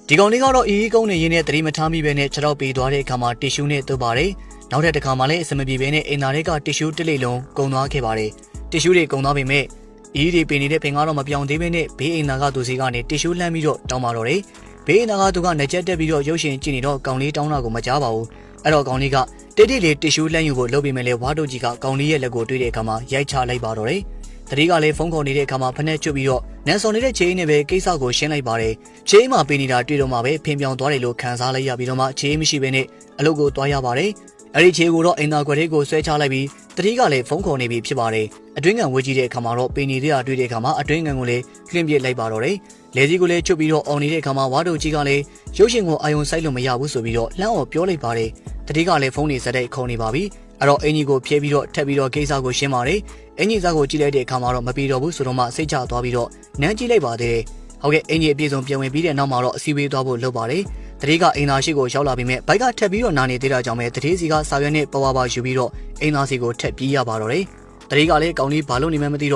ဒီကောင်လေးကတော့အေးကုန်းနေရင်းနဲ့သတိမထားမိပဲနဲ့ခြေထောက်ပေးသွားတဲ့အခါမှာတစ်ရှူးနဲ့တုပ်ပါတယ်နောက်ထပ်တစ်ခါမှလည်းအစမပြေပဲနဲ့အင်တာတွေကတစ်ရှူးတစ်လေးလုံးကုန်သွားခဲ့ပါတယ်တစ်ရှူးတွေကုန်သွားပေမဲ့အေးတွေပင်နေတဲ့ပင်ကတော့မပြောင်းသေးပဲနဲ့ဘေးအင်တာကသူစီကနေတစ်ရှူးလှမ်းပြီးတော့တောင်းပါတော့တယ်ဘေးအင်တာကသူကနှက်ချက်တက်ပြီးတော့ရုပ်ရှင်ကြည့်နေတော့ကောင်လေးတောင်းတာကိုမကြားပါဘူးအဲ့တော့ကောင်လေးကတိတ်တိတ်လေးတစ်ရှူးလှမ်းယူဖို့လုပ်ပြီးမယ်လေဝါတို့ကြီးကကောင်လေးရဲ့လက်ကိုတွေ့တဲ့အခါမှာရိုက်ချလိုက်ပါတော့တယ်တတိကလည်းဖုန်းခေါ်နေတဲ့အခါမှာဖက်နဲ့ကျွတ်ပြီးတော့နန်ဆောင်နေတဲ့ချေးနဲ့ပဲကိစ္စကိုရှင်းလိုက်ပါတယ်ချေးမှပေးနေတာတွေ့တော့မှပဲဖင်ပြောင်သွားတယ်လို့ခံစားလိုက်ရပြီးတော့မှချေးမရှိဘဲနဲ့အလုပ်ကိုသွားရပါတယ်အဲ့ဒီချေးကိုတော့အင်တာခွက်လေးကိုဆွဲချလိုက်ပြီးတတိကလည်းဖုန်းခေါ်နေပြီဖြစ်ပါတယ်အတွင်းငံဝေးကြည့်တဲ့အခါမှာတော့ပေးနေတဲ့တွေ့တဲ့အခါမှာအတွင်းငံကိုလည်းလှင့်ပြစ်လိုက်ပါတော့တယ်လေစီကိုလည်းချွတ်ပြီးတော့အော်နေတဲ့အခါမှာဝါတို့ကြီးကလည်းရုပ်ရှင်ကိုအာယုံစိုက်လို့မရဘူးဆိုပြီးတော့လှမ်းအော်ပြောလိုက်ပါတယ်တတိကလည်းဖုန်းနေစတဲ့ခုံနေပါပြီအဲ့တော့အင်ကြီးကိုဖြဲပြီးတော့ထပ်ပြီးတော့ကိစ္စကိုရှင်းပါတယ်အင်ကြီးစားကိုကြည့်လိုက်တဲ့အခါမှာတော့မပြေတော့ဘူးဆိုတော့မှစိတ်ချသွားပြီးတော့နမ်းကြည့်လိုက်ပါသေးတယ်ဟုတ်ကဲ့အင်ကြီးအပြည့်စုံပြန်ဝင်ပြီးတဲ့နောက်မှာတော့အစည်းအဝေးသွားဖို့လုပ်ပါတယ်တတိကအင်သားရှိကိုရောက်လာပြီးမြဲဘိုက်ကထပ်ပြီးတော့နာနေသေးတာကြောင့်ပဲတတိစီကစာရွက်နဲ့ပွားပွားယူပြီးတော့အင်သားစီကိုထပ်ပြေးရပါတော့တယ်တတိကလည်းကောင်းလေးဘာလို့နေမှမသိတော့